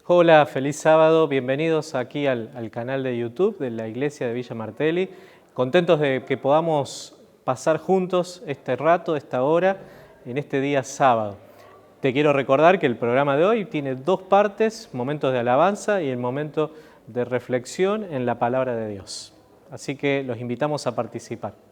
Hola, feliz sábado, bienvenidos aquí al canal de YouTube de la Iglesia de Villa Martelli. Contentos de que podamos pasar juntos este rato, esta hora, en este día sábado. Te quiero recordar que el programa de hoy tiene dos partes, momentos de alabanza y el momento de reflexión en la palabra de Dios. Así que los invitamos a participar.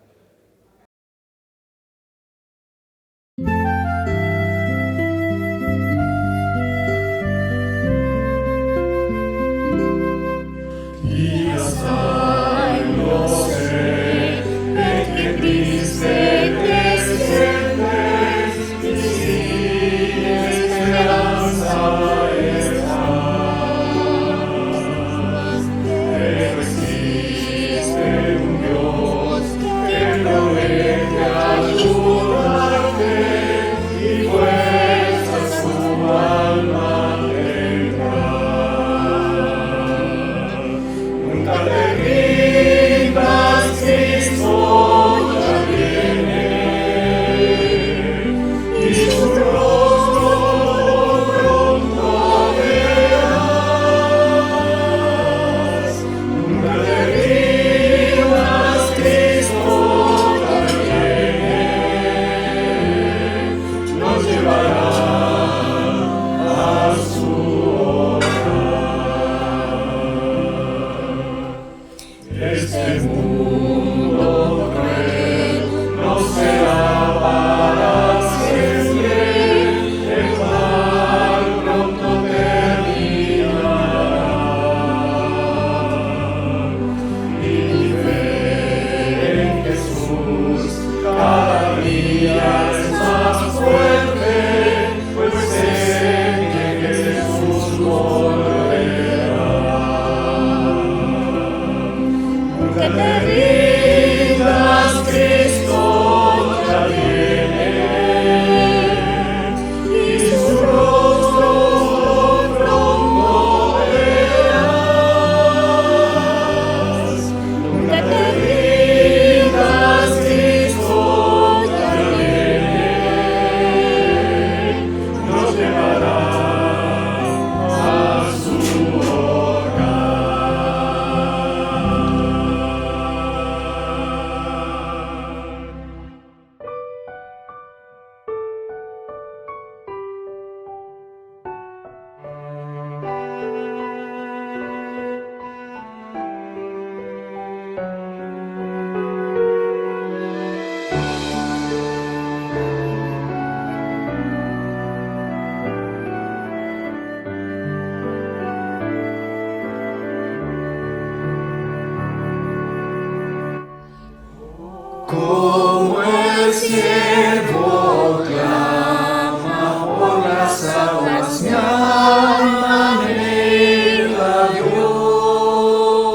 Como el siervo clama por las aguas, mi alma anhela a Dios.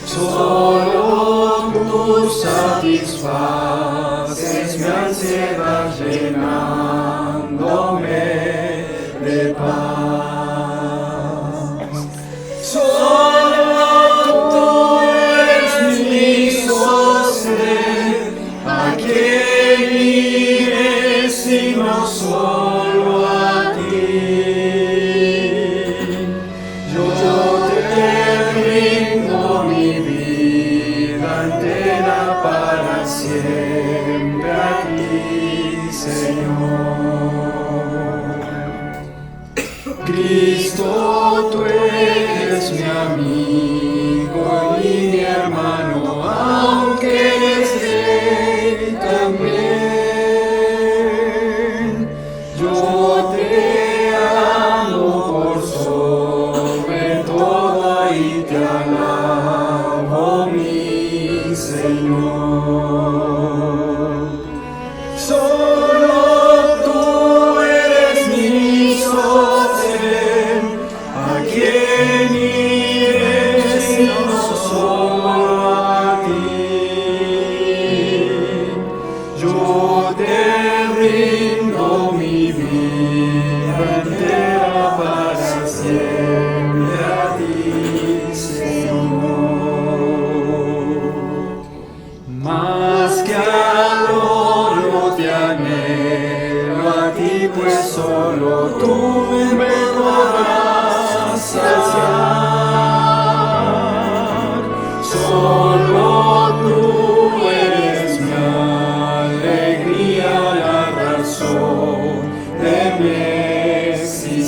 Solo tú satisfaces mi ansiedad, llenándome de paz. Sino solo a ti. Yo te rindo mi vida entera para siempre a ti, Señor. Cristo, tú eres mi amigo y mi hermano, aunque eres rey también. Yo te amo por sobre todo y te alabo, mi Señor. Solo tú eres mi sostén, a quien iré si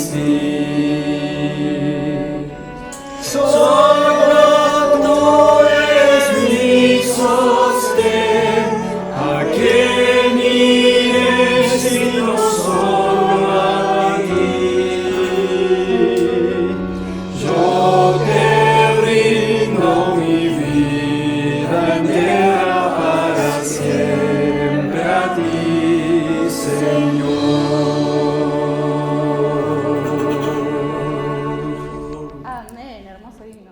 resistir. Solo tú eres mi sostén, a quien iré sino solo a ti. Yo te rindo mi vida entera para siempre a ti, Señor. Amén, hermoso himno.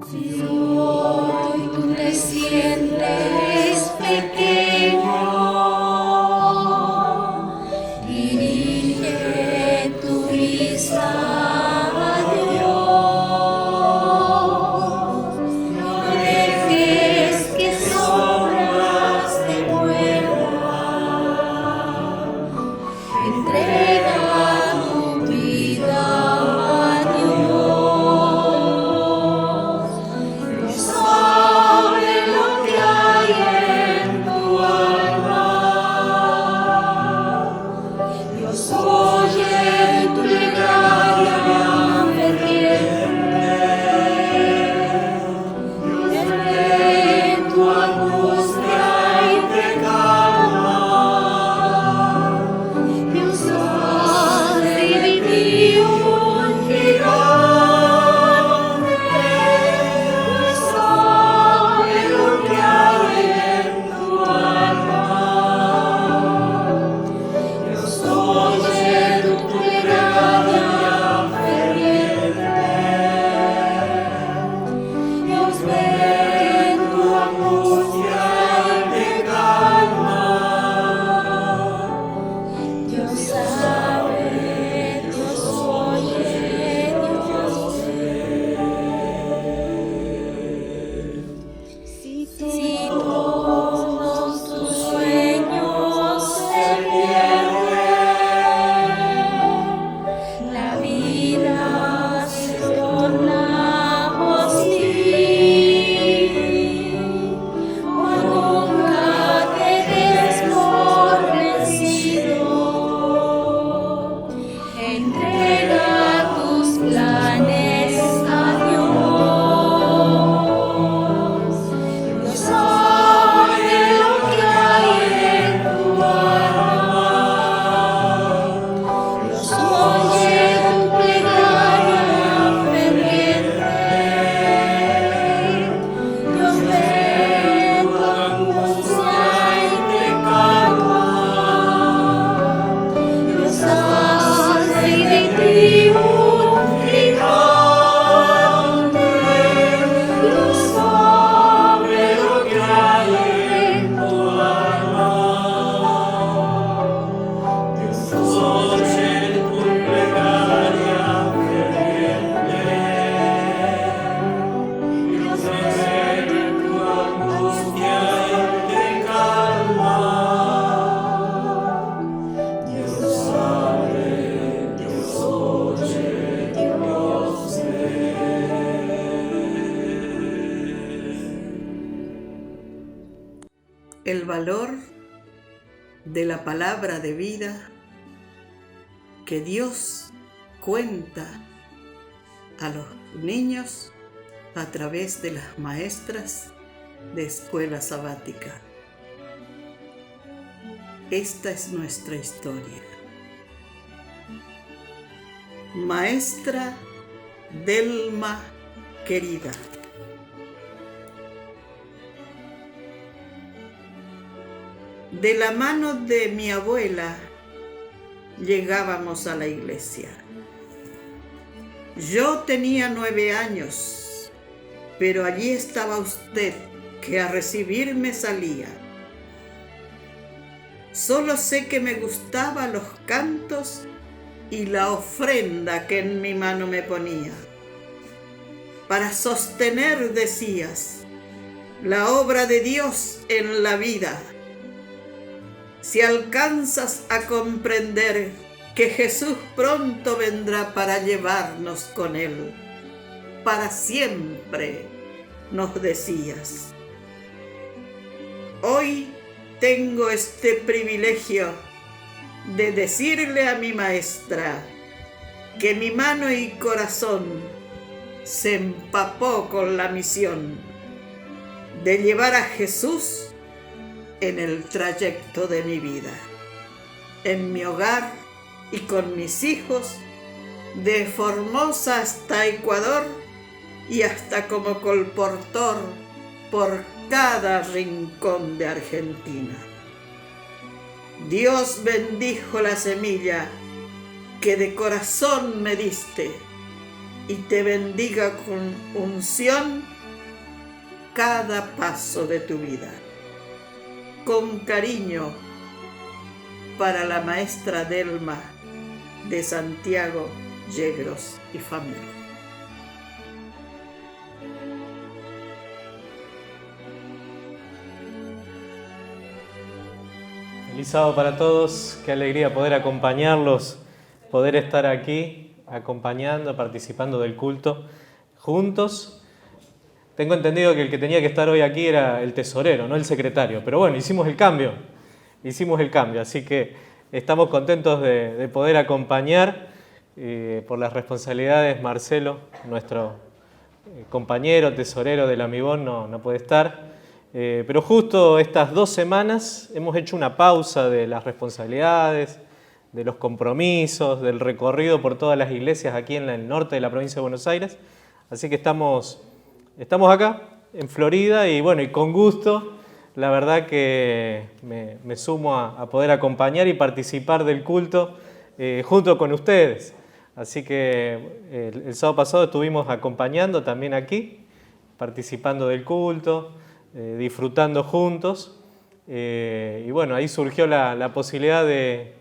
Si hoy tú te sientes pequeño, dirige tu vista a Dios. No dejes que sombras te muevan. Entrega tu vida a Dios. Dios sabe lo que hay en tu alma. Dios oye tu plegaria ferviente. Dios ve tu angustia y te calma. Dios hace de ti un gigante. Dios sabe lo que hay en tu alma. Dios oye tu plegaria ferviente. Dios ve tu angustia y te calma. Dios sabe, Dios oye, Dios ve. Si todos tus sueños se pierden, la vida se torna hostil. Por nunca te des por vencido. Entrega tus planes a Dios. Dios sabe lo que hay en tu alma. Dios oye tu plegaria ferviente. Dios ve tu angustia y te calma. Dios hace de ti un gigante. Dios sabe lo que hay en tu alma. Dios oye tu plegaria ferviente. Dios ve tu angustia y te calma. Dios sabe, Dios oye, Dios ve. El valor de la palabra de vida que Dios cuenta a los niños a través de las maestras de escuela sabática. Esta es nuestra historia. Maestra Delma querida, de la mano de mi abuela llegábamos a la iglesia. Yo tenía 9 años, pero allí estaba usted, que a recibirme salía. Solo sé que me gustaban los cantos y la ofrenda que en mi mano me ponía. Para sostener, decías, la obra de Dios en la vida. si alcanzas a comprender que Jesús pronto vendrá para llevarnos con Él, para siempre, nos decías. Hoy tengo este privilegio de decirle a mi maestra que mi mano y corazón se empapó con la misión de llevar a Jesús en el trayecto de mi vida, en mi hogar y con mis hijos, de Formosa hasta Ecuador y hasta como colportor por cada rincón de Argentina. Dios bendijo la semilla que de corazón me diste y te bendiga con unción cada paso de tu vida. Con cariño, para la maestra Delma de Santiago, Yegros y familia. Feliz sábado para todos, qué alegría poder acompañarlos, poder estar aquí acompañando, participando del culto juntos. Tengo entendido que el que tenía que estar hoy aquí era el tesorero, no el secretario, pero bueno, hicimos el cambio, así que estamos contentos de poder acompañar por las responsabilidades. Marcelo, nuestro compañero tesorero del Amibón, no puede estar. Pero justo estas 2 semanas hemos hecho una pausa de las responsabilidades, de los compromisos, del recorrido por todas las iglesias aquí en el norte de la provincia de Buenos Aires. Así que estamos acá en Florida y bueno, y con gusto, la verdad que me sumo a poder acompañar y participar del culto junto con ustedes. Así que el sábado pasado estuvimos acompañando también aquí, participando del culto, disfrutando juntos, y bueno, ahí surgió la posibilidad de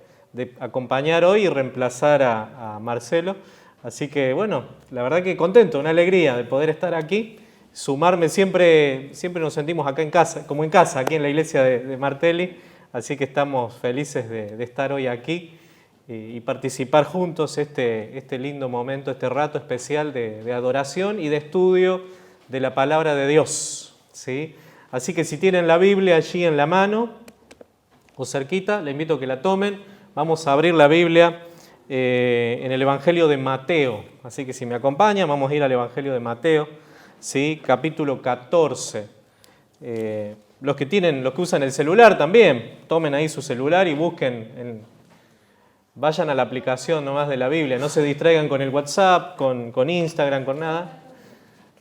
acompañar hoy y reemplazar a Marcelo. Así que bueno, la verdad que contento, una alegría de poder estar aquí, sumarme. Siempre nos sentimos acá en casa, como en casa, aquí en la iglesia de Martelli, así que estamos felices de estar hoy aquí y participar juntos este lindo momento, este rato especial de adoración y de estudio de la palabra de Dios, ¿sí? Así que si tienen la Biblia allí en la mano o cerquita, les invito a que la tomen. Vamos a abrir la Biblia en el Evangelio de Mateo. Así que si me acompañan, vamos a ir al Evangelio de Mateo, ¿sí? Capítulo 14. Los que usan el celular también, tomen ahí su celular y busquen, vayan a la aplicación nomás de la Biblia, no se distraigan con el WhatsApp, con Instagram, con nada.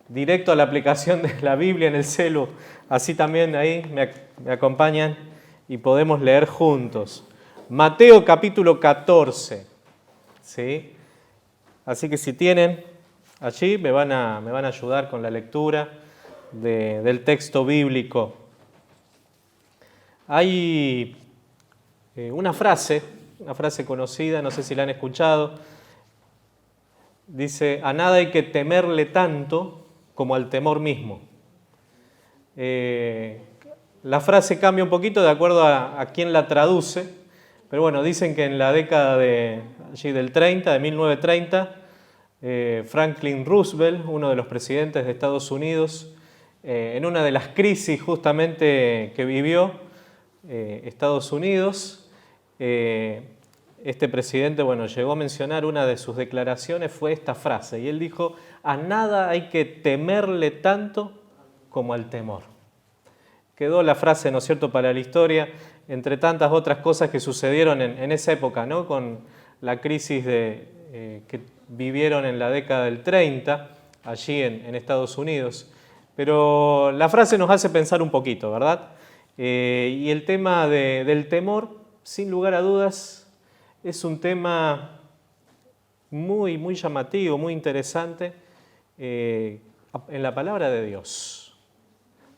Directo a la aplicación de la Biblia en el celu, así también ahí me acompañan y podemos leer juntos. Mateo capítulo 14, ¿sí? Así que si tienen allí me van a ayudar con la lectura del texto bíblico. Hay una frase conocida, no sé si la han escuchado, dice: a nada hay que temerle tanto como al temor mismo. La frase cambia un poquito de acuerdo a quién la traduce, pero bueno, dicen que en la década de 1930, Franklin Roosevelt, uno de los presidentes de Estados Unidos, en una de las crisis justamente que vivió Estados Unidos, este presidente, llegó a mencionar, una de sus declaraciones fue esta frase, y él dijo: a nada hay que temerle tanto como al temor. Quedó la frase, ¿no es cierto?, para la historia, entre tantas otras cosas que sucedieron en esa época, ¿no?, con la crisis que vivieron en la década del 30, allí en Estados Unidos. Pero la frase nos hace pensar un poquito, ¿verdad? Y el tema del temor, sin lugar a dudas, es un tema muy, muy llamativo, muy interesante en la palabra de Dios.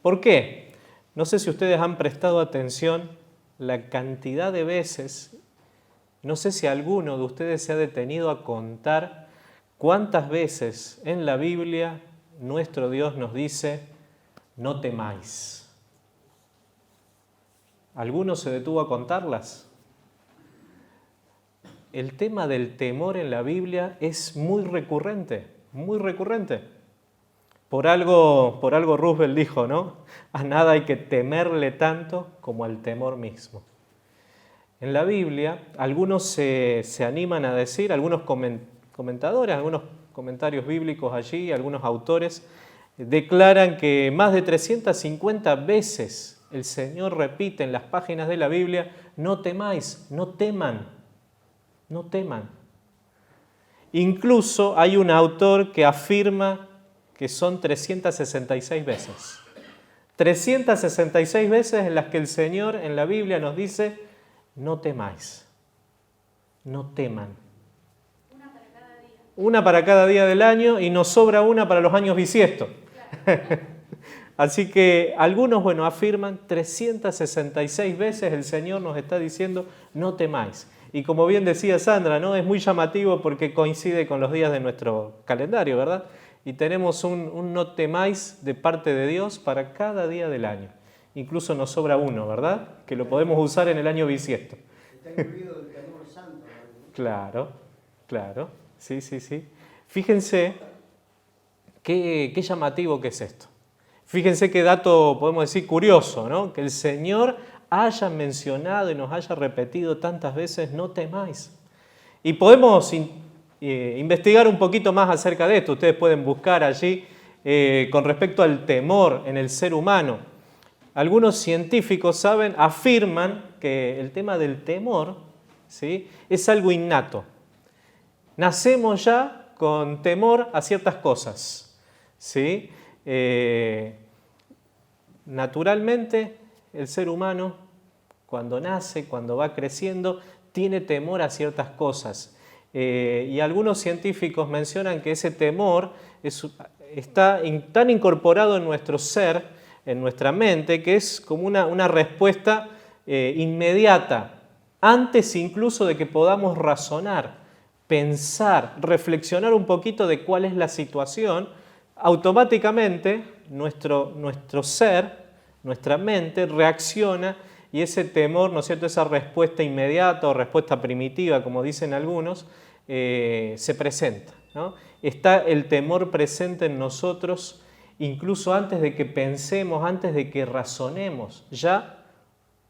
¿Por qué? No sé si ustedes han prestado atención la cantidad de veces, no sé si alguno de ustedes se ha detenido a contar cuántas veces en la Biblia nuestro Dios nos dice: no temáis. ¿Alguno se detuvo a contarlas? El tema del temor en la Biblia es muy recurrente, muy recurrente. Por algo Roosevelt dijo, ¿no? A nada hay que temerle tanto como al temor mismo. En la Biblia, algunos se animan a decir, algunos comentadores, algunos comentarios bíblicos allí, algunos autores, declaran que más de 350 veces el Señor repite en las páginas de la Biblia, no temáis, no teman, no teman. Incluso hay un autor que afirma que son 366 veces. 366 veces en las que el Señor en la Biblia nos dice, no temáis, no teman. Una para cada día. Una para cada día del año y nos sobra una para los años bisiestos. Así que algunos, afirman 366 veces el Señor nos está diciendo, no temáis. Y como bien decía Sandra, ¿no? Es muy llamativo porque coincide con los días de nuestro calendario, ¿verdad? Y tenemos un no temáis de parte de Dios para cada día del año. Incluso nos sobra uno, ¿verdad? Que lo podemos usar en el año bisiesto. Está incluido el temor santo, ¿no? Claro. Sí. Fíjense qué llamativo que es esto. Fíjense qué dato, podemos decir, curioso, ¿no? Que el Señor haya mencionado y nos haya repetido tantas veces, no temáis. Y podemos investigar un poquito más acerca de esto. Ustedes pueden buscar allí con respecto al temor en el ser humano. Algunos científicos afirman que el tema del temor, ¿sí?, es algo innato. Nacemos ya con temor a ciertas cosas, ¿sí? Naturalmente, el ser humano, cuando nace, cuando va creciendo, tiene temor a ciertas cosas. Y algunos científicos mencionan que ese temor está tan incorporado en nuestro ser, en nuestra mente, que es como una respuesta inmediata, antes incluso de que podamos razonar, pensar, reflexionar un poquito de cuál es la situación, automáticamente nuestro ser, nuestra mente reacciona y ese temor, ¿no es cierto?, esa respuesta inmediata o respuesta primitiva, como dicen algunos, se presenta, ¿no? Está el temor presente en nosotros incluso antes de que pensemos, antes de que razonemos. Ya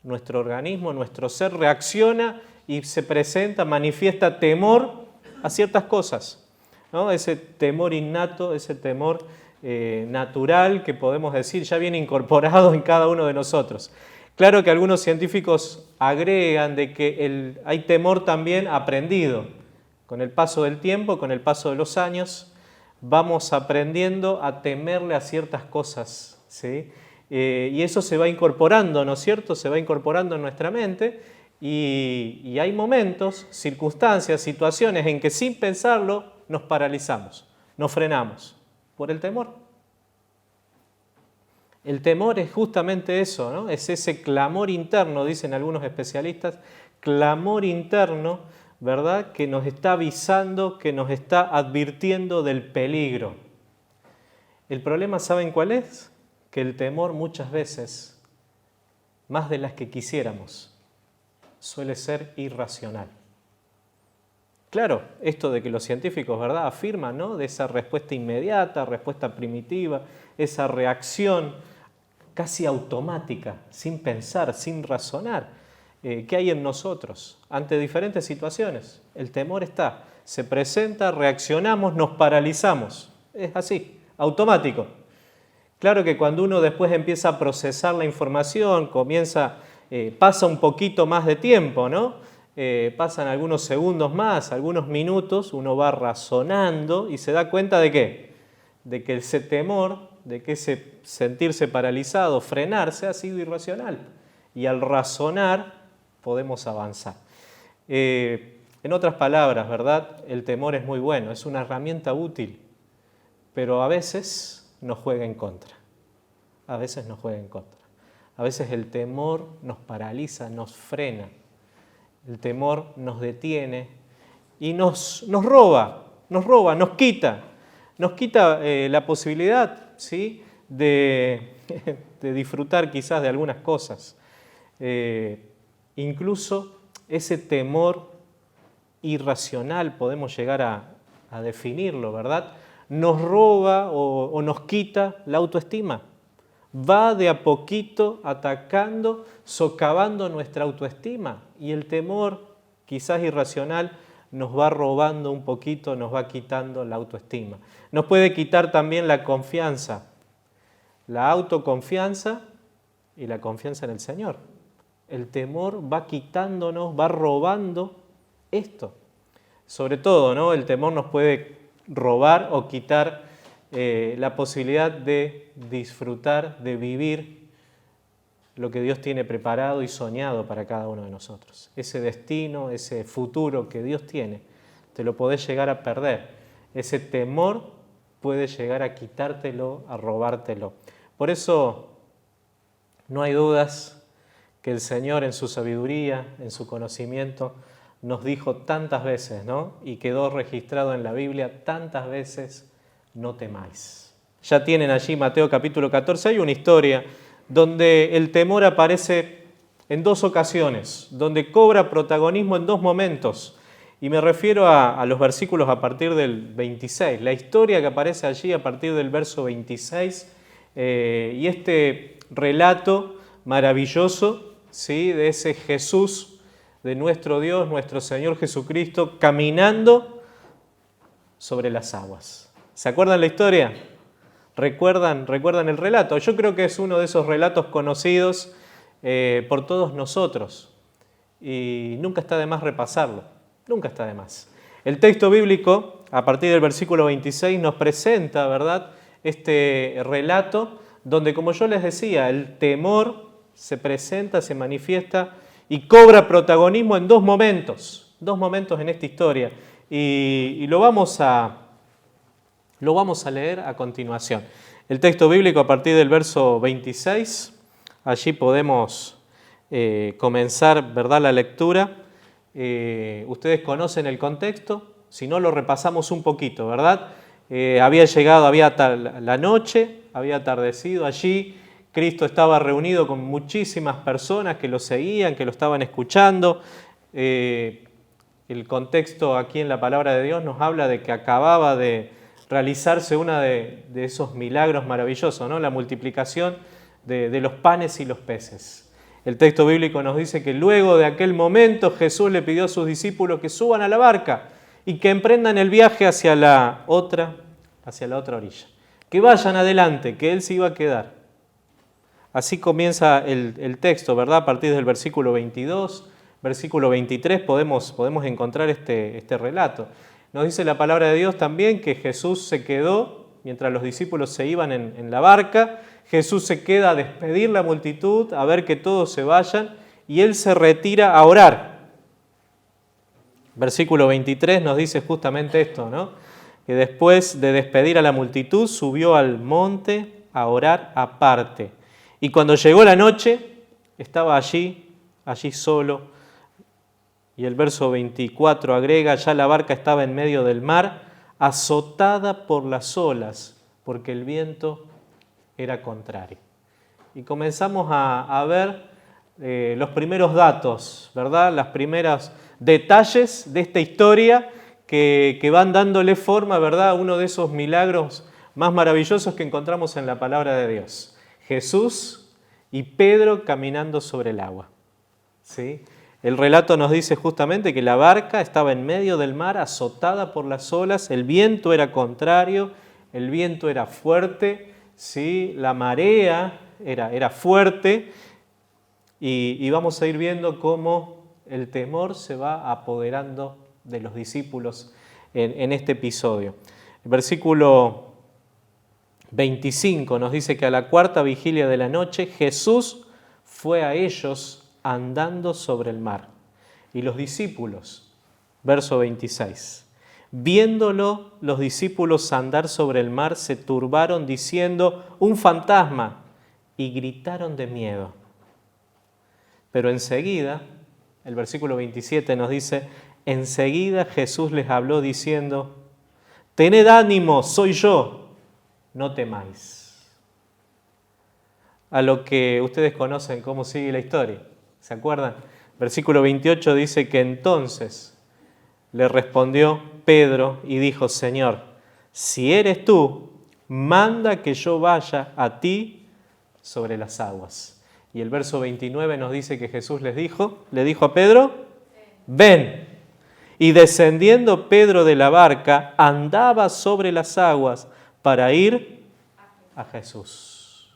nuestro organismo, nuestro ser reacciona y se presenta, manifiesta temor a ciertas cosas, ¿no? Ese temor innato, ese temor natural que podemos decir ya viene incorporado en cada uno de nosotros. Claro que algunos científicos agregan de que hay temor también aprendido. Con el paso del tiempo, con el paso de los años, vamos aprendiendo a temerle a ciertas cosas, ¿sí? Y eso se va incorporando, ¿no es cierto? Se va incorporando en nuestra mente y hay momentos, circunstancias, situaciones en que sin pensarlo nos paralizamos, nos frenamos por el temor. El temor es justamente eso, ¿no? Es ese clamor interno, dicen algunos especialistas, clamor interno, ¿verdad?, que nos está avisando, que nos está advirtiendo del peligro. El problema, ¿saben cuál es? Que el temor muchas veces, más de las que quisiéramos, suele ser irracional. Claro, esto de que los científicos, ¿verdad?, afirman, ¿no?, de esa respuesta inmediata, respuesta primitiva, esa reacción casi automática, sin pensar, sin razonar. ¿Qué hay en nosotros ante diferentes situaciones? El temor está, se presenta, reaccionamos, nos paralizamos. Es así, automático. Claro que cuando uno después empieza a procesar la información, pasa un poquito más de tiempo, ¿no? Pasan algunos segundos más, algunos minutos, uno va razonando y se da cuenta ¿de qué? De que ese temor, de que ese sentirse paralizado, frenarse, ha sido irracional. Y al razonar podemos avanzar. En otras palabras, ¿verdad?, el temor es muy bueno, es una herramienta útil, pero a veces nos juega en contra. A veces nos juega en contra. A veces el temor nos paraliza, nos frena. El temor nos detiene y nos roba, nos quita la posibilidad, ¿sí?, de disfrutar quizás de algunas cosas. incluso ese temor irracional, podemos llegar a definirlo, ¿verdad? Nos roba o nos quita la autoestima. Va de a poquito atacando, socavando nuestra autoestima. Y el temor, quizás irracional, nos va robando un poquito, nos va quitando la autoestima. Nos puede quitar también la confianza, la autoconfianza y la confianza en el Señor. El temor va quitándonos, va robando esto. Sobre todo, ¿no? El temor nos puede robar o quitar la posibilidad de disfrutar, de vivir lo que Dios tiene preparado y soñado para cada uno de nosotros. Ese destino, ese futuro que Dios tiene, te lo podés llegar a perder. Ese temor puede llegar a quitártelo, a robártelo. Por eso no hay dudas que el Señor en su sabiduría, en su conocimiento, nos dijo tantas veces, ¿no? Y quedó registrado en la Biblia tantas veces: no temáis. Ya tienen allí Mateo capítulo 14, hay una historia donde el temor aparece en dos ocasiones, donde cobra protagonismo en dos momentos. Y me refiero a los versículos a partir del 26, la historia que aparece allí a partir del verso 26, y este relato maravilloso, ¿sí?, de ese Jesús, de nuestro Dios, nuestro Señor Jesucristo, caminando sobre las aguas. ¿Se acuerdan la historia? ¿Recuerdan el relato? Yo creo que es uno de esos relatos conocidos por todos nosotros y nunca está de más repasarlo, nunca está de más. El texto bíblico, a partir del versículo 26, nos presenta, ¿verdad?, este relato donde, como yo les decía, el temor se presenta, se manifiesta y cobra protagonismo en dos momentos en esta historia. Y lo vamos a leer a continuación. El texto bíblico a partir del verso 26, allí podemos comenzar, ¿verdad?, la lectura. Ustedes conocen el contexto, si no lo repasamos un poquito, ¿verdad? Había la noche, había atardecido allí, Cristo estaba reunido con muchísimas personas que lo seguían, que lo estaban escuchando. El contexto aquí en la palabra de Dios nos habla de que acababa de realizarse uno de esos milagros maravillosos, ¿no? La multiplicación de los panes y los peces. El texto bíblico nos dice que luego de aquel momento Jesús le pidió a sus discípulos que suban a la barca y que emprendan el viaje hacia la otra orilla. Que vayan adelante, que Él se iba a quedar. Así comienza el texto, ¿verdad? A partir del versículo 22, versículo 23 podemos encontrar este relato. Nos dice la palabra de Dios también que Jesús se quedó, mientras los discípulos se iban en la barca, Jesús se queda a despedir la multitud, a ver que todos se vayan, y Él se retira a orar. Versículo 23 nos dice justamente esto, ¿no? Que después de despedir a la multitud, subió al monte a orar aparte. Y cuando llegó la noche, estaba allí solo. Y el verso 24 agrega: ya la barca estaba en medio del mar, azotada por las olas, porque el viento era contrario. Y comenzamos a ver los primeros datos, ¿verdad? Los primeros detalles de esta historia que van dándole forma, ¿verdad?, a uno de esos milagros más maravillosos que encontramos en la palabra de Dios. Jesús y Pedro caminando sobre el agua, ¿sí? El relato nos dice justamente que la barca estaba en medio del mar, azotada por las olas, el viento era contrario, el viento era fuerte, ¿sí? La marea era fuerte, y vamos a ir viendo cómo el temor se va apoderando de los discípulos en este episodio. El versículo 25 nos dice que a la cuarta vigilia de la noche Jesús fue a ellos andando sobre el mar. Y los discípulos, verso 26, viéndolo los discípulos andar sobre el mar, se turbaron diciendo: un fantasma, y gritaron de miedo. Pero enseguida, el versículo 27 nos dice: enseguida Jesús les habló diciendo: tened ánimo, soy yo, no temáis. A lo que ustedes conocen cómo sigue la historia. ¿Se acuerdan? Versículo 28 dice que entonces le respondió Pedro y dijo, Señor, si eres tú, manda que yo vaya a ti sobre las aguas. Y el verso 29 nos dice que Jesús le dijo a Pedro, ven. Y descendiendo Pedro de la barca, andaba sobre las aguas para ir a Jesús.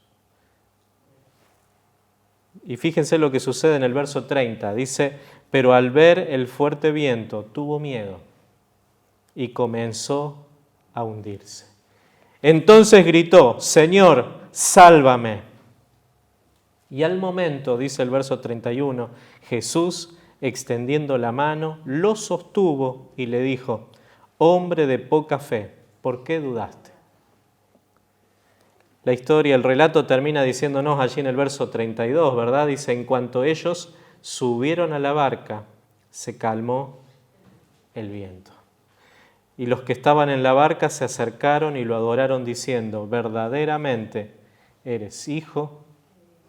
Y fíjense lo que sucede en el verso 30. Dice, pero al ver el fuerte viento tuvo miedo y comenzó a hundirse. Entonces gritó, Señor, sálvame. Y al momento, dice el verso 31, Jesús, extendiendo la mano, lo sostuvo y le dijo, hombre de poca fe, ¿por qué dudaste? La historia, el relato termina diciéndonos allí en el verso 32, ¿verdad? Dice, en cuanto ellos subieron a la barca, se calmó el viento. Y los que estaban en la barca se acercaron y lo adoraron diciendo, verdaderamente eres Hijo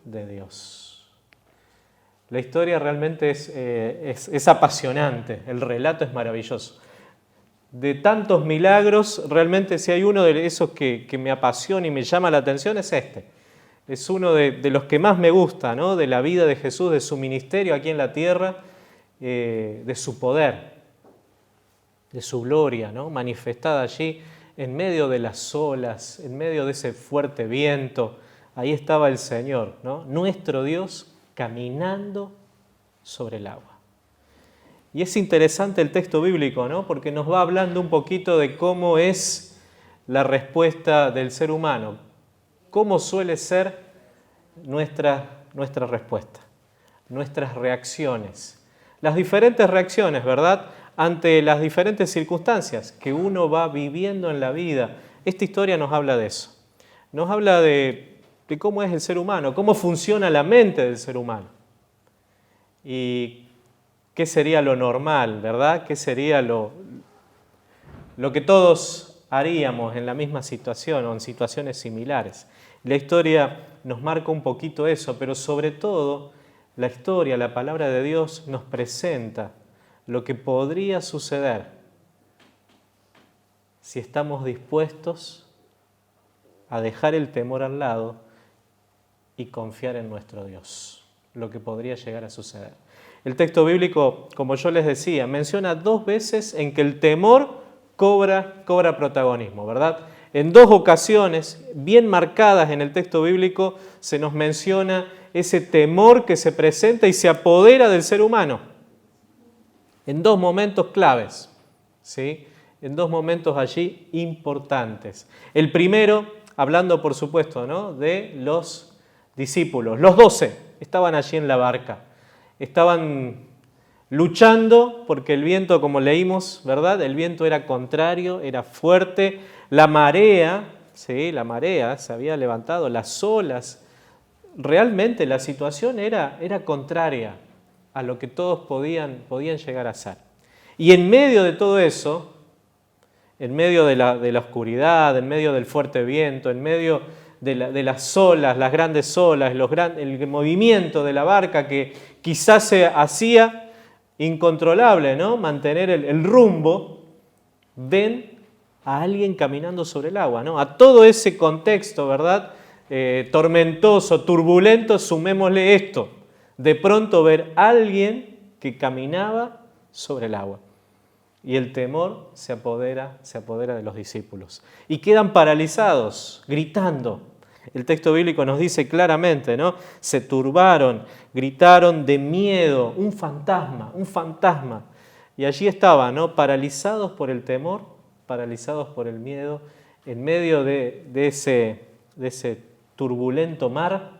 de Dios. La historia realmente es apasionante, el relato es maravilloso. De tantos milagros, realmente si hay uno de esos que me apasiona y me llama la atención es este. Es uno de los que más me gusta, ¿no? De la vida de Jesús, de su ministerio aquí en la tierra, de su poder, de su gloria, ¿no? Manifestada allí en medio de las olas, en medio de ese fuerte viento. Ahí estaba el Señor, ¿no? Nuestro Dios caminando sobre el agua. Y es interesante el texto bíblico, ¿no? Porque nos va hablando un poquito de cómo es la respuesta del ser humano, cómo suele ser nuestra respuesta, nuestras reacciones, las diferentes reacciones, ¿verdad?, ante las diferentes circunstancias que uno va viviendo en la vida. Esta historia nos habla de eso, nos habla de cómo es el ser humano, cómo funciona la mente del ser humano. Y qué sería lo normal, ¿verdad? ¿Qué sería lo que todos haríamos en la misma situación o en situaciones similares? La historia nos marca un poquito eso, pero sobre todo la historia, la palabra de Dios nos presenta lo que podría suceder si estamos dispuestos a dejar el temor al lado y confiar en nuestro Dios, lo que podría llegar a suceder. El texto bíblico, como yo les decía, menciona 2 veces en que el temor cobra protagonismo, ¿verdad? En 2 ocasiones, bien marcadas en el texto bíblico, se nos menciona ese temor que se presenta y se apodera del ser humano. En 2 momentos claves, ¿sí? En 2 momentos allí importantes. El primero, hablando por supuesto, ¿no?, de los discípulos. Los 12 estaban allí en la barca. Estaban luchando porque el viento, como leímos, ¿verdad? El viento era contrario, era fuerte. La marea, ¿sí?, la marea se había levantado, las olas. Realmente la situación era contraria a lo que todos podían llegar a ser. Y en medio de todo eso, en medio de la oscuridad, en medio del fuerte viento, en medio de las olas, las grandes olas, el movimiento de la barca que quizás se hacía incontrolable, ¿no?, mantener el rumbo, ven a alguien caminando sobre el agua, ¿no? A todo ese contexto, ¿verdad?, tormentoso, turbulento, sumémosle esto, de pronto ver a alguien que caminaba sobre el agua. Y el temor se apodera de los discípulos. Y quedan paralizados, gritando. El texto bíblico nos dice claramente, ¿no? Se turbaron, gritaron de miedo, un fantasma. Y allí estaban, ¿no?, paralizados por el temor, paralizados por el miedo, en medio de ese turbulento mar,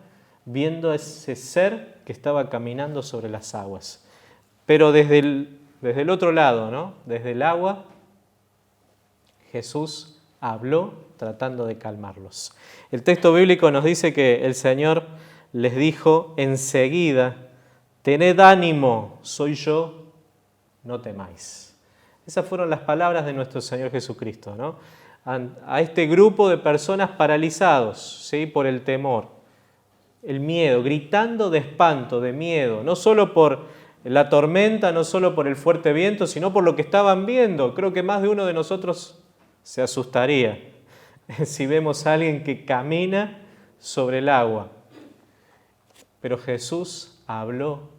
viendo a ese ser que estaba caminando sobre las aguas. Pero desde el otro lado, ¿no?, desde el agua, Jesús habló tratando de calmarlos. El texto bíblico nos dice que el Señor les dijo enseguida, tened ánimo, soy yo, no temáis. Esas fueron las palabras de nuestro Señor Jesucristo, ¿no?, a este grupo de personas paralizados, ¿sí?, por el temor. el miedo, gritando de espanto, de miedo, no solo por la tormenta, no solo por el fuerte viento, sino por lo que estaban viendo. Creo que más de uno de nosotros se asustaría si vemos a alguien que camina sobre el agua. Pero Jesús habló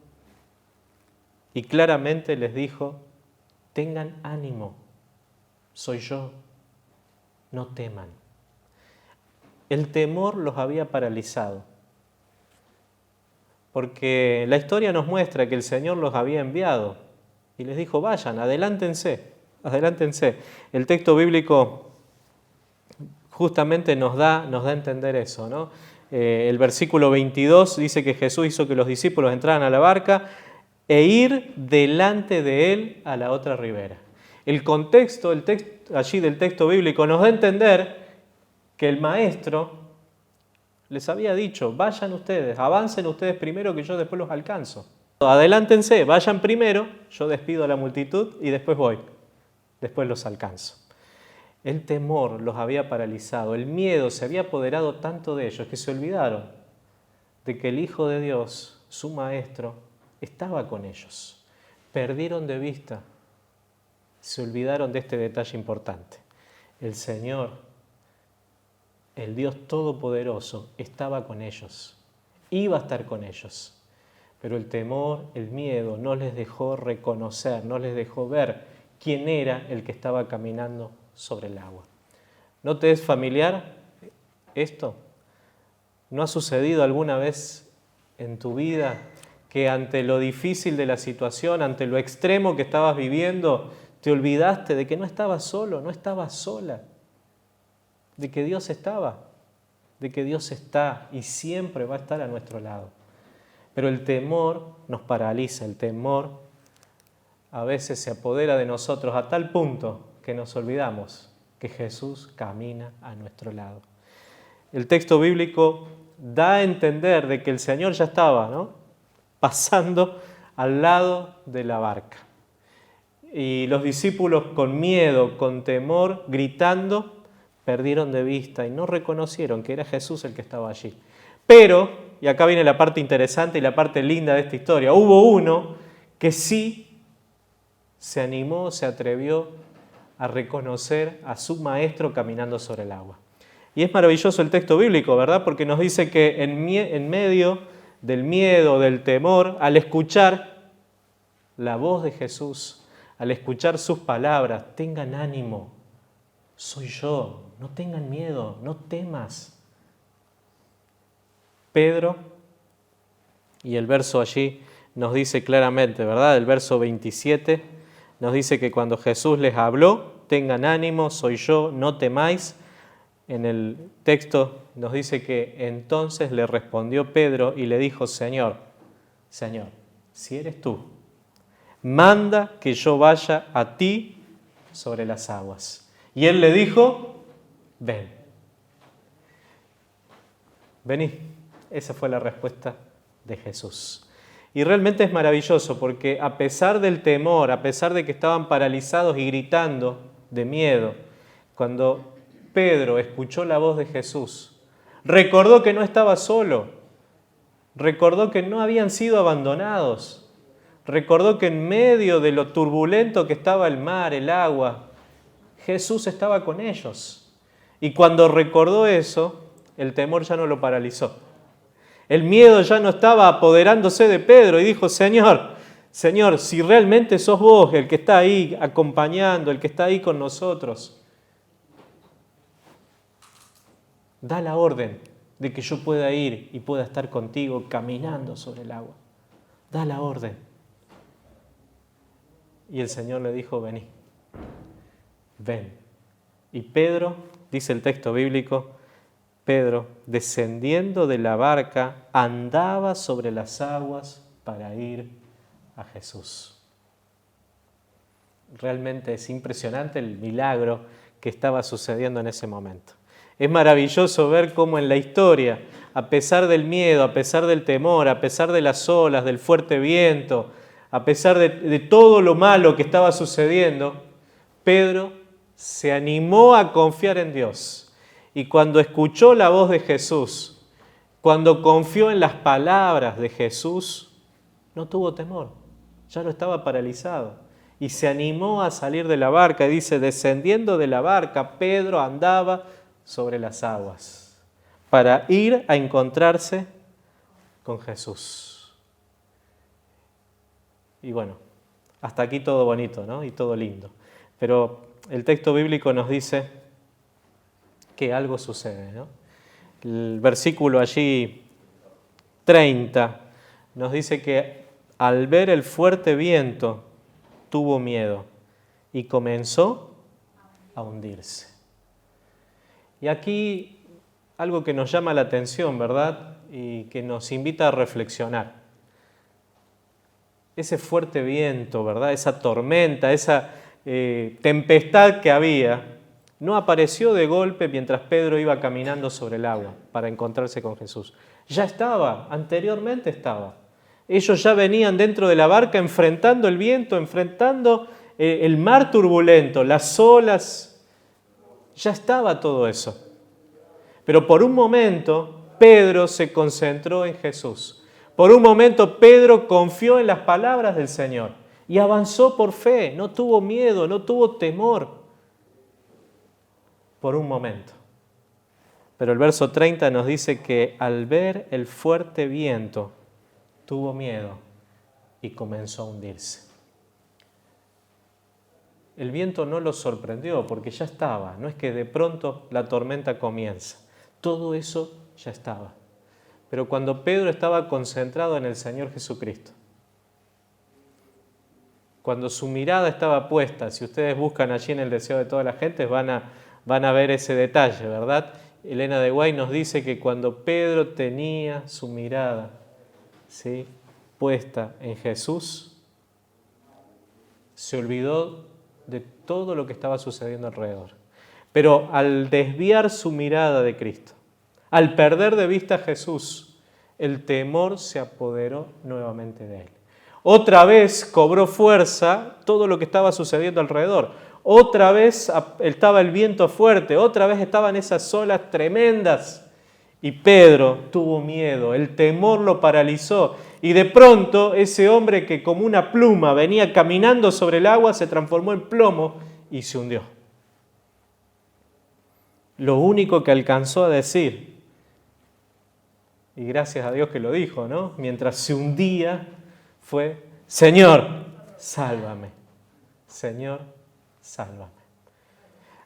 y claramente les dijo: tengan ánimo, soy yo, no teman. El temor los había paralizado, porque la historia nos muestra que el Señor los había enviado y les dijo: vayan, adelántense, adelántense. El texto bíblico justamente nos da a entender eso, ¿no? El versículo 22 dice que Jesús hizo que los discípulos entraran a la barca e ir delante de él a la otra ribera. El contexto, allí del texto bíblico nos da a entender que el maestro les había dicho: vayan ustedes, avancen ustedes primero que yo después los alcanzo. Adelántense, vayan primero, yo despido a la multitud y después voy, después los alcanzo. El temor los había paralizado, el miedo se había apoderado tanto de ellos que se olvidaron de que el Hijo de Dios, su Maestro, estaba con ellos. Perdieron de vista, se olvidaron de este detalle importante. El Señor, el Dios Todopoderoso, estaba con ellos, iba a estar con ellos. Pero el temor, el miedo no les dejó reconocer, no les dejó ver quién era el que estaba caminando sobre el agua. ¿No te es familiar esto? ¿No ha sucedido alguna vez en tu vida que ante lo difícil de la situación, ante lo extremo que estabas viviendo, te olvidaste de que no estabas solo, no estabas sola, de que Dios estaba, de que Dios está y siempre va a estar a nuestro lado? Pero el temor nos paraliza, el temor a veces se apodera de nosotros a tal punto que nos olvidamos que Jesús camina a nuestro lado. El texto bíblico da a entender de que el Señor ya estaba, ¿no?, pasando al lado de la barca. Y los discípulos, con miedo, con temor, gritando, perdieron de vista y no reconocieron que era Jesús el que estaba allí. Pero, y acá viene la parte interesante y la parte linda de esta historia, hubo uno que sí se animó, se atrevió a reconocer a su maestro caminando sobre el agua. Y es maravilloso el texto bíblico, ¿verdad? Porque nos dice que en medio del miedo, del temor, al escuchar la voz de Jesús, al escuchar sus palabras: tengan ánimo, soy yo, no tengan miedo, no temas. Pedro, y el verso allí nos dice claramente, ¿verdad? El verso 27 nos dice que cuando Jesús les habló: tengan ánimo, soy yo, no temáis. En el texto nos dice que entonces le respondió Pedro y le dijo: Señor, Señor, si eres tú, manda que yo vaya a ti sobre las aguas. Y él le dijo: ven. Vení. Esa fue la respuesta de Jesús. Y realmente es maravilloso porque a pesar del temor, a pesar de que estaban paralizados y gritando de miedo, cuando Pedro escuchó la voz de Jesús, recordó que no estaba solo, recordó que no habían sido abandonados, recordó que en medio de lo turbulento que estaba el mar, el agua, Jesús estaba con ellos. Y cuando recordó eso, el temor ya no lo paralizó. El miedo ya no estaba apoderándose de Pedro y dijo: Señor, Señor, si realmente sos vos el que está ahí acompañando, el que está ahí con nosotros, da la orden de que yo pueda ir y pueda estar contigo caminando sobre el agua. Da la orden. Y el Señor le dijo: vení, ven. Y Pedro, dice el texto bíblico, Pedro, descendiendo de la barca, andaba sobre las aguas para ir a Jesús. Realmente es impresionante el milagro que estaba sucediendo en ese momento. Es maravilloso ver cómo en la historia, a pesar del miedo, a pesar del temor, a pesar de las olas, del fuerte viento, a pesar de todo lo malo que estaba sucediendo, Pedro se animó a confiar en Dios. Y cuando escuchó la voz de Jesús, Cuando confió en las palabras de Jesús, no tuvo temor, ya no estaba paralizado. Y se animó a salir de la barca. Y dice, descendiendo de la barca, Pedro andaba sobre las aguas para ir a encontrarse con Jesús. Y bueno, hasta aquí todo bonito, ¿no? Y todo lindo. Pero el texto bíblico nos dice que algo sucede, ¿no? El versículo allí 30 nos dice que al ver el fuerte viento tuvo miedo y comenzó a hundirse. Y aquí algo que nos llama la atención, ¿verdad? Y que nos invita a reflexionar. Ese fuerte viento, ¿verdad? Esa tormenta, esa tempestad que había, no apareció de golpe mientras Pedro iba caminando sobre el agua para encontrarse con Jesús. Ya estaba, anteriormente estaba. Ellos ya venían dentro de la barca enfrentando el viento, enfrentando el mar turbulento, las olas. Ya estaba todo eso. Pero por un momento Pedro se concentró en Jesús. Por un momento Pedro confió en las palabras del Señor y avanzó por fe. No tuvo miedo, no tuvo temor. Por un momento. Pero el verso 30 nos dice que al ver el fuerte viento, tuvo miedo y comenzó a hundirse. El viento no lo sorprendió porque ya estaba. No es que de pronto la tormenta comienza. Todo eso ya estaba. Pero cuando Pedro estaba concentrado en el Señor Jesucristo, cuando su mirada estaba puesta, si ustedes buscan allí en el deseo de toda la gente, van a ver ese detalle, ¿verdad? Elena de Guay nos dice que cuando Pedro tenía su mirada, ¿sí?, puesta en Jesús, se olvidó de todo lo que estaba sucediendo alrededor. Pero al desviar su mirada de Cristo, al perder de vista a Jesús, el temor se apoderó nuevamente de él. Otra vez cobró fuerza todo lo que estaba sucediendo alrededor. Otra vez estaba el viento fuerte, otra vez estaban esas olas tremendas. Y Pedro tuvo miedo, el temor lo paralizó. Y de pronto ese hombre que como una pluma venía caminando sobre el agua se transformó en plomo y se hundió. Lo único que alcanzó a decir, y gracias a Dios que lo dijo, ¿no?, mientras se hundía, fue: Señor, sálvame. Señor, sálvame.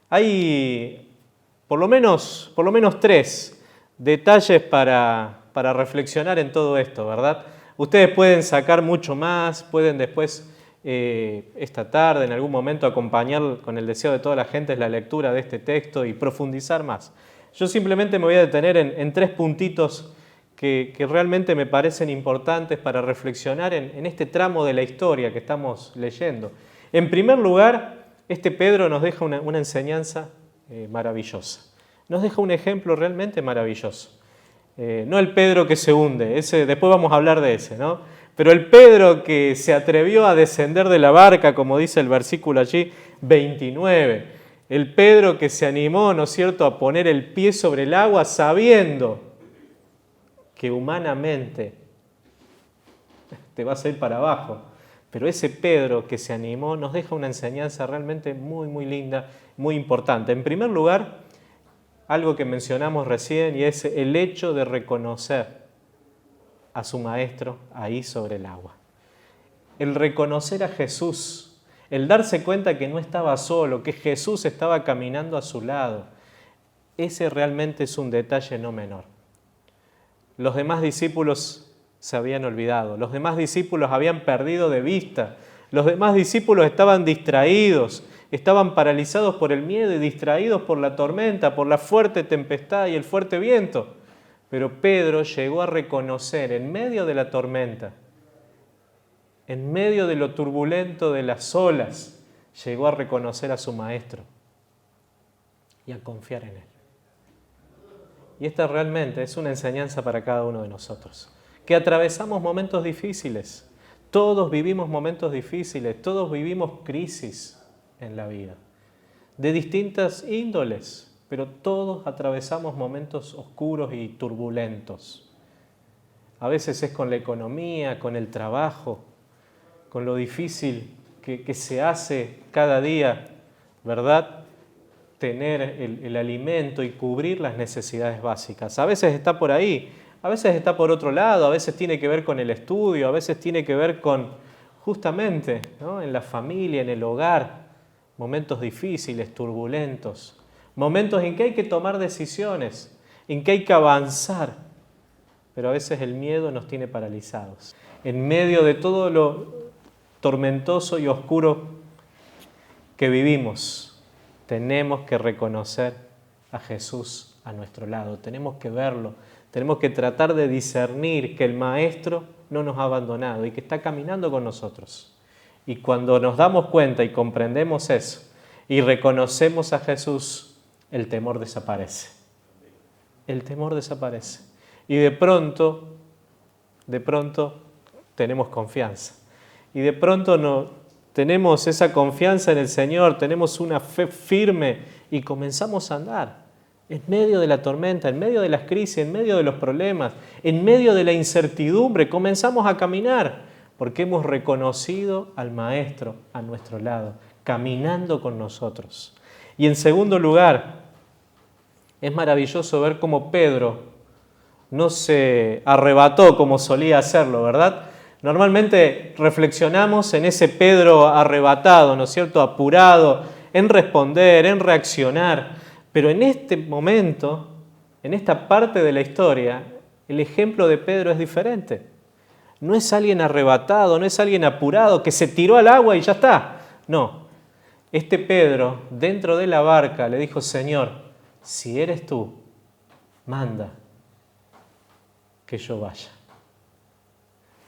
Hay por lo menos 3 detalles para reflexionar en todo esto, ¿verdad? Ustedes pueden sacar mucho más, pueden después, esta tarde, en algún momento, acompañar con el deseo de toda la gente la lectura de este texto y profundizar más. Yo simplemente me voy a detener en 3 puntitos que realmente me parecen importantes para reflexionar en este tramo de la historia que estamos leyendo. En primer lugar, este Pedro nos deja una enseñanza maravillosa. Nos deja un ejemplo realmente maravilloso. No el Pedro que se hunde, después vamos a hablar de ese, ¿no? Pero el Pedro que se atrevió a descender de la barca, como dice el versículo allí 29. El Pedro que se animó, ¿no es cierto?, a poner el pie sobre el agua sabiendo que humanamente te vas a ir para abajo. Pero ese Pedro que se animó nos deja una enseñanza realmente muy, muy linda, muy importante. En primer lugar, algo que mencionamos recién, y es el hecho de reconocer a su maestro ahí sobre el agua. El reconocer a Jesús, el darse cuenta que no estaba solo, que Jesús estaba caminando a su lado, ese realmente es un detalle no menor. Los demás discípulos se habían olvidado, los demás discípulos habían perdido de vista, los demás discípulos estaban distraídos, estaban paralizados por el miedo y distraídos por la tormenta, por la fuerte tempestad y el fuerte viento. Pero Pedro llegó a reconocer en medio de la tormenta, en medio de lo turbulento de las olas, llegó a reconocer a su maestro y a confiar en él. Y esta realmente es una enseñanza para cada uno de nosotros, que atravesamos momentos difíciles. Todos vivimos momentos difíciles, todos vivimos crisis en la vida, de distintas índoles. pero todos atravesamos momentos oscuros y turbulentos. A veces es con la economía, con el trabajo, con lo difícil que se hace cada día, ¿verdad? Tener el alimento y cubrir las necesidades básicas. A veces está por ahí, a veces está por otro lado, a veces tiene que ver con el estudio, a veces tiene que ver con, justamente, ¿no?, en la familia, en el hogar, momentos difíciles, turbulentos, momentos en que hay que tomar decisiones, en que hay que avanzar, pero a veces el miedo nos tiene paralizados. En medio de todo lo tormentoso y oscuro que vivimos, tenemos que reconocer a Jesús a nuestro lado, tenemos que verlo, tenemos que tratar de discernir que el Maestro no nos ha abandonado y que está caminando con nosotros. Y cuando nos damos cuenta y comprendemos eso y reconocemos a Jesús, el temor desaparece. El temor desaparece. Y de pronto tenemos confianza. Y de pronto tenemos esa confianza en el Señor, tenemos una fe firme y comenzamos a andar en medio de la tormenta, en medio de las crisis, en medio de los problemas, en medio de la incertidumbre. Comenzamos a caminar porque hemos reconocido al Maestro a nuestro lado, caminando con nosotros. Y en segundo lugar, es maravilloso ver cómo Pedro no se arrebató como solía hacerlo, ¿verdad? Normalmente reflexionamos en ese Pedro arrebatado, ¿no es cierto?, apurado en responder, en reaccionar. Pero en este momento, en esta parte de la historia, el ejemplo de Pedro es diferente. No es alguien arrebatado, no es alguien apurado que se tiró al agua y ya está. No, este Pedro dentro de la barca le dijo: Señor, si eres tú, manda que yo vaya.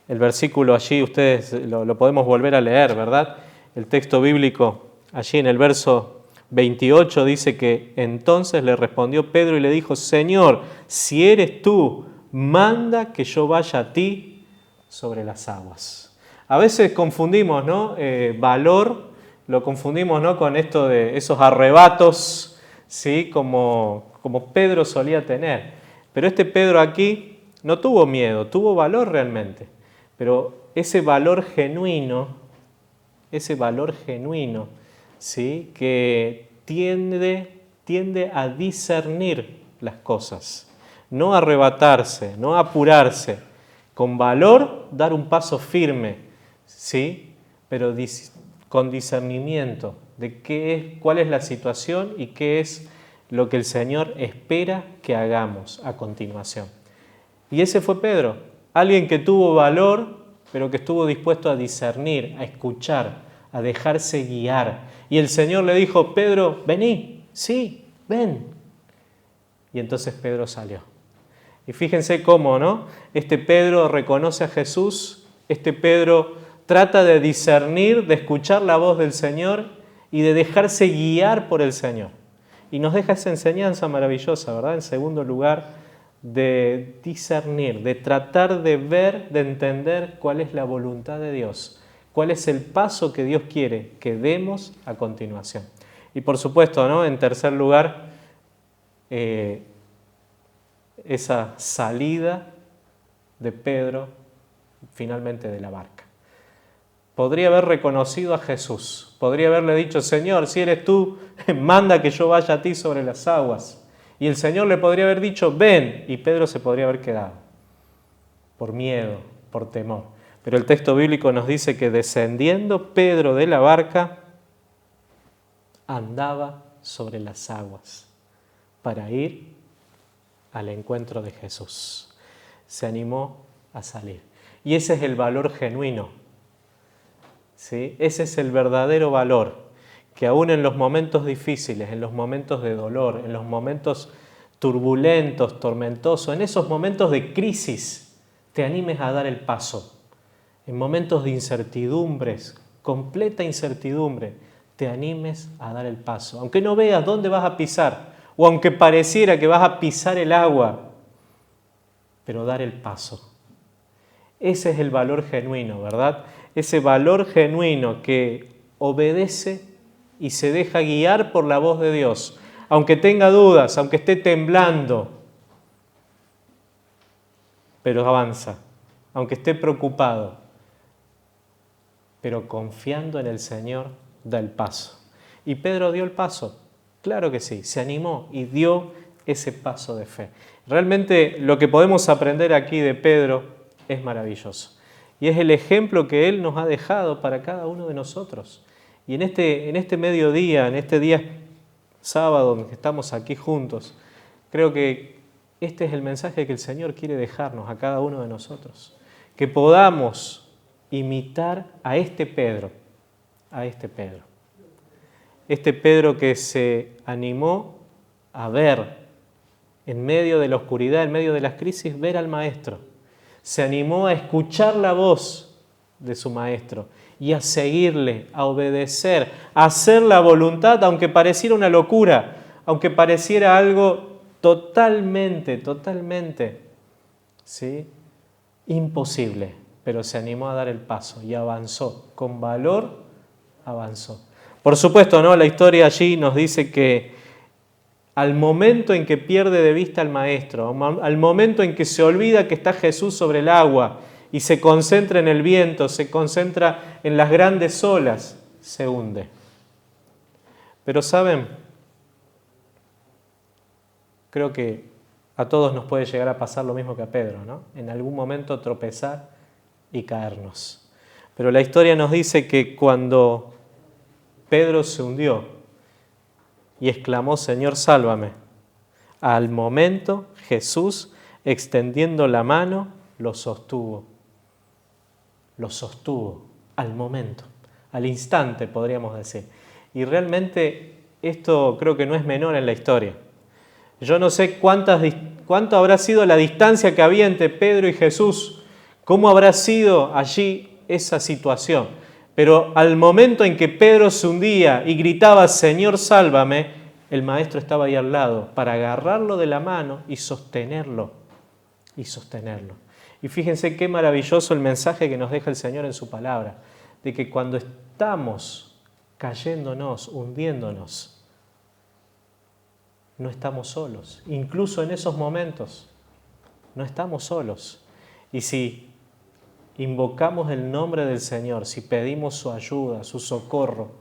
El versículo allí, ustedes lo podemos volver a leer, ¿verdad? El texto bíblico allí en el verso 28 dice que entonces le respondió Pedro y le dijo: Señor, si eres tú, manda que yo vaya a ti sobre las aguas. A veces confundimos, ¿no?, valor, lo confundimos, ¿no?, con esto de esos arrebatos, ¿sí?, como Pedro solía tener. Pero este Pedro aquí no tuvo miedo, tuvo valor realmente. Pero ese valor genuino, ¿sí?, que tiende a discernir las cosas, no a arrebatarse, no a apurarse, con valor dar un paso firme, ¿sí?, pero con discernimiento de cuál es la situación y qué es lo que el Señor espera que hagamos a continuación. Y ese fue Pedro, alguien que tuvo valor, pero que estuvo dispuesto a discernir, a escuchar, a dejarse guiar. Y el Señor le dijo: Pedro, vení, sí, ven. Y entonces Pedro salió. Y fíjense cómo, ¿no?, este Pedro reconoce a Jesús, este Pedro trata de discernir, de escuchar la voz del Señor y de dejarse guiar por el Señor. Y nos deja esa enseñanza maravillosa, ¿verdad? En segundo lugar, de discernir, de tratar de ver, de entender cuál es la voluntad de Dios, cuál es el paso que Dios quiere que demos a continuación. Y por supuesto, ¿no?, en tercer lugar, esa salida de Pedro finalmente de la barca. Podría haber reconocido a Jesús, podría haberle dicho: Señor, si eres tú, manda que yo vaya a ti sobre las aguas. Y el Señor le podría haber dicho: ven, y Pedro se podría haber quedado, por miedo, por temor. Pero el texto bíblico nos dice que descendiendo Pedro de la barca, andaba sobre las aguas para ir al encuentro de Jesús. Se animó a salir. Y ese es el valor genuino, ¿sí? Ese es el verdadero valor, que aún en los momentos difíciles, en los momentos de dolor, en los momentos turbulentos, tormentosos, en esos momentos de crisis, te animes a dar el paso. En momentos de incertidumbres, completa incertidumbre, te animes a dar el paso. Aunque no veas dónde vas a pisar, o aunque pareciera que vas a pisar el agua, pero dar el paso. Ese es el valor genuino, ¿verdad? Ese valor genuino que obedece y se deja guiar por la voz de Dios, aunque tenga dudas, aunque esté temblando, pero avanza, aunque esté preocupado, pero confiando en el Señor, da el paso. Y Pedro dio el paso, claro que sí, se animó y dio ese paso de fe. Realmente lo que podemos aprender aquí de Pedro es maravilloso. Y es el ejemplo que él nos ha dejado para cada uno de nosotros. Y en este mediodía, en este día sábado en que estamos aquí juntos, creo que este es el mensaje que el Señor quiere dejarnos a cada uno de nosotros. Que podamos imitar a este Pedro, Este Pedro que se animó a ver en medio de la oscuridad, en medio de las crisis, ver al Maestro. Se animó a escuchar la voz de su Maestro y a seguirle, a obedecer, a hacer la voluntad, aunque pareciera una locura, aunque pareciera algo totalmente, ¿sí?, imposible, pero se animó a dar el paso y avanzó, con valor avanzó. Por supuesto, ¿no?, la historia allí nos dice que al momento en que pierde de vista al Maestro, al momento en que se olvida que está Jesús sobre el agua y se concentra en el viento, se concentra en las grandes olas, se hunde. Pero ¿saben? Creo que a todos nos puede llegar a pasar lo mismo que a Pedro, ¿no? En algún momento tropezar y caernos. Pero la historia nos dice que cuando Pedro se hundió y exclamó, Señor, sálvame, al momento Jesús, extendiendo la mano, lo sostuvo. Lo sostuvo al momento, al instante, podríamos decir. Y realmente esto creo que no es menor en la historia. Yo no sé cuánto habrá sido la distancia que había entre Pedro y Jesús, cómo habrá sido allí esa situación. Pero al momento en que Pedro se hundía y gritaba, Señor, sálvame, el Maestro estaba ahí al lado para agarrarlo de la mano y sostenerlo. Y fíjense qué maravilloso el mensaje que nos deja el Señor en su palabra, de que cuando estamos cayéndonos, hundiéndonos, no estamos solos. Incluso en esos momentos, no estamos solos. Y si invocamos el nombre del Señor, si pedimos su ayuda, su socorro,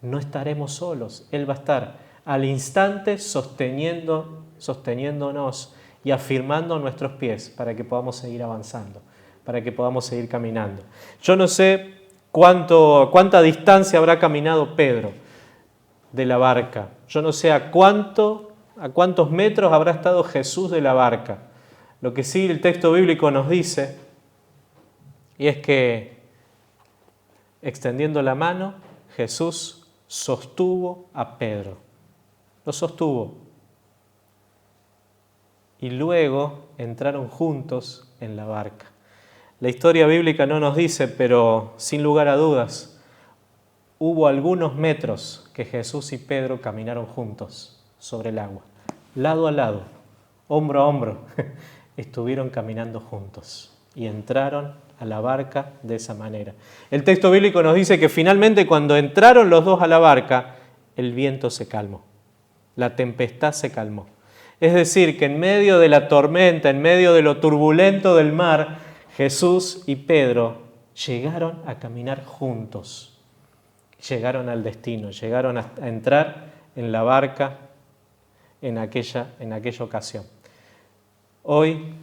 no estaremos solos. Él va a estar al instante sosteniéndonos y afirmando nuestros pies para que podamos seguir avanzando, para que podamos seguir caminando. Yo no sé cuánta distancia habrá caminado Pedro de la barca. Yo no sé a cuántos metros habrá estado Jesús de la barca. Lo que sí el texto bíblico nos dice, y es que extendiendo la mano, Jesús sostuvo a Pedro. Lo sostuvo. Y luego entraron juntos en la barca. La historia bíblica no nos dice, pero sin lugar a dudas, hubo algunos metros que Jesús y Pedro caminaron juntos sobre el agua. Lado a lado, hombro a hombro, estuvieron caminando juntos y entraron a la barca de esa manera. El texto bíblico nos dice que finalmente cuando entraron los dos a la barca, el viento se calmó, la tempestad se calmó. Es decir, que en medio de la tormenta, en medio de lo turbulento del mar, Jesús y Pedro llegaron a caminar juntos, llegaron al destino, llegaron a entrar en la barca en aquella ocasión. Hoy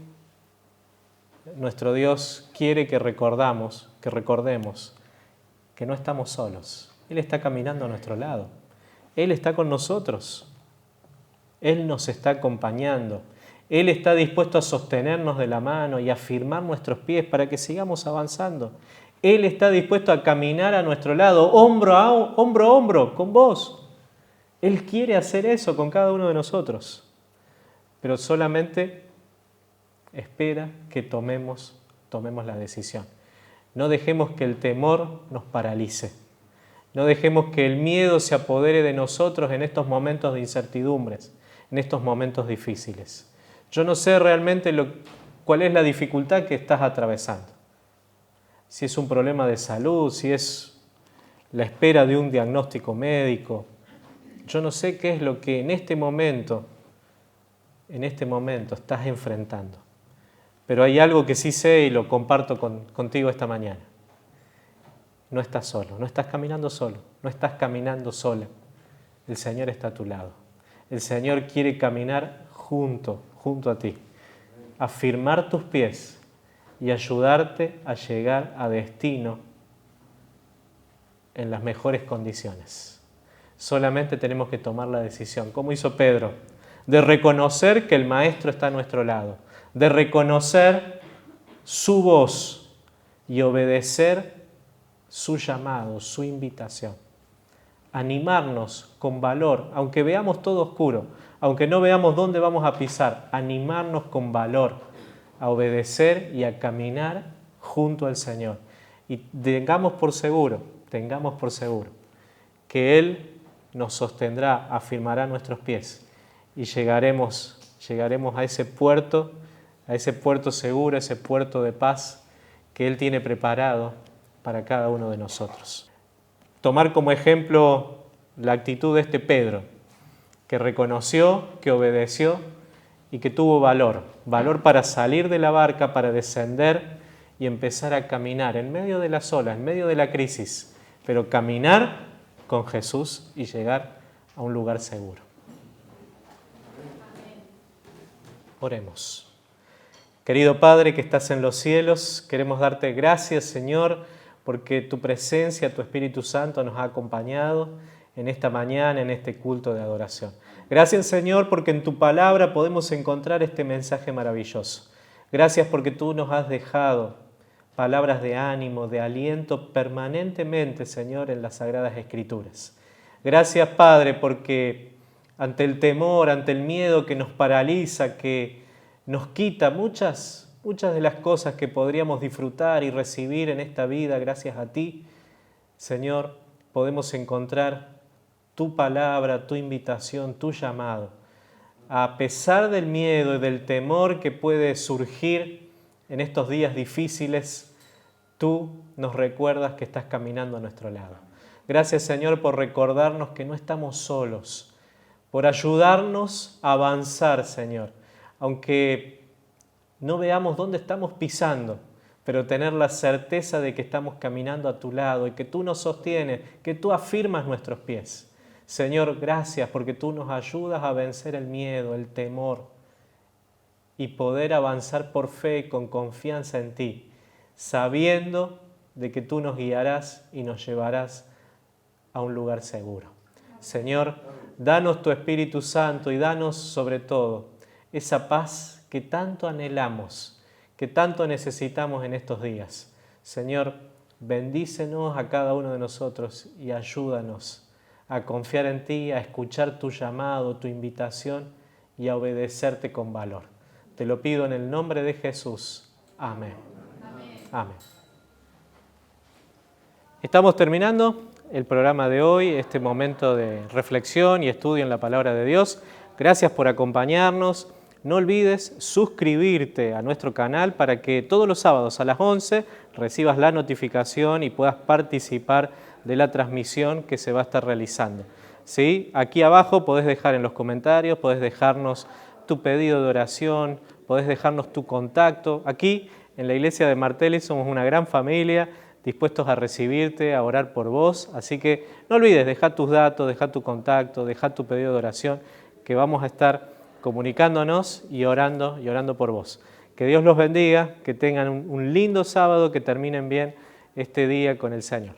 nuestro Dios quiere que recordemos que no estamos solos. Él está caminando a nuestro lado. Él está con nosotros. Él nos está acompañando. Él está dispuesto a sostenernos de la mano y a afirmar nuestros pies para que sigamos avanzando. Él está dispuesto a caminar a nuestro lado, hombro a hombro, con vos. Él quiere hacer eso con cada uno de nosotros. Pero solamente espera que tomemos la decisión. No dejemos que el temor nos paralice. No dejemos que el miedo se apodere de nosotros en estos momentos de incertidumbres, en estos momentos difíciles. Yo no sé realmente cuál es la dificultad que estás atravesando. Si es un problema de salud, si es la espera de un diagnóstico médico, Yo no sé qué es lo que en este momento estás enfrentando. Pero hay algo que sí sé y lo comparto contigo esta mañana. No estás solo, no estás caminando solo, no estás caminando sola. El Señor está a tu lado. El Señor quiere caminar junto a ti, afirmar tus pies y ayudarte a llegar a destino en las mejores condiciones. Solamente tenemos que tomar la decisión, como hizo Pedro, de reconocer que el Maestro está a nuestro lado, de reconocer su voz y obedecer su llamado, su invitación. Animarnos con valor, aunque veamos todo oscuro, aunque no veamos dónde vamos a pisar, animarnos con valor a obedecer y a caminar junto al Señor. Y tengamos por seguro que Él nos sostendrá, afirmará nuestros pies y llegaremos a ese puerto seguro, ese puerto de paz que Él tiene preparado para cada uno de nosotros. Tomar como ejemplo la actitud de este Pedro, que reconoció, que obedeció y que tuvo valor para salir de la barca, para descender y empezar a caminar en medio de las olas, en medio de la crisis, pero caminar con Jesús y llegar a un lugar seguro. Oremos. Querido Padre que estás en los cielos, queremos darte gracias, Señor, porque tu presencia, tu Espíritu Santo nos ha acompañado en esta mañana, en este culto de adoración. Gracias, Señor, porque en tu palabra podemos encontrar este mensaje maravilloso. Gracias porque tú nos has dejado palabras de ánimo, de aliento permanentemente, Señor, en las Sagradas Escrituras. Gracias, Padre, porque ante el temor, ante el miedo que nos paraliza, que nos quita muchas de las cosas que podríamos disfrutar y recibir en esta vida, gracias a ti, Señor, podemos encontrar tu palabra, tu invitación, tu llamado. A pesar del miedo y del temor que puede surgir en estos días difíciles, tú nos recuerdas que estás caminando a nuestro lado. Gracias, Señor, por recordarnos que no estamos solos, por ayudarnos a avanzar, Señor, aunque no veamos dónde estamos pisando, pero tener la certeza de que estamos caminando a tu lado y que tú nos sostienes, que tú afirmas nuestros pies. Señor, gracias porque tú nos ayudas a vencer el miedo, el temor y poder avanzar por fe y con confianza en ti, sabiendo de que tú nos guiarás y nos llevarás a un lugar seguro. Señor, danos tu Espíritu Santo y danos sobre todo esa paz que tanto anhelamos, que tanto necesitamos en estos días. Señor, bendícenos a cada uno de nosotros y ayúdanos a confiar en ti, a escuchar tu llamado, tu invitación y a obedecerte con valor. Te lo pido en el nombre de Jesús. Amén. Amén. Estamos terminando el programa de hoy, este momento de reflexión y estudio en la Palabra de Dios. Gracias por acompañarnos. No olvides suscribirte a nuestro canal para que todos los sábados a las 11 recibas la notificación y puedas participar de la transmisión que se va a estar realizando. ¿Sí? Aquí abajo podés dejar en los comentarios, podés dejarnos tu pedido de oración, podés dejarnos tu contacto. Aquí en la Iglesia de Martelli somos una gran familia, dispuestos a recibirte, a orar por vos. Así que no olvides, deja tus datos, deja tu contacto, deja tu pedido de oración, que vamos a estar comunicándonos y orando por vos. Que Dios los bendiga, que tengan un lindo sábado, que terminen bien este día con el Señor.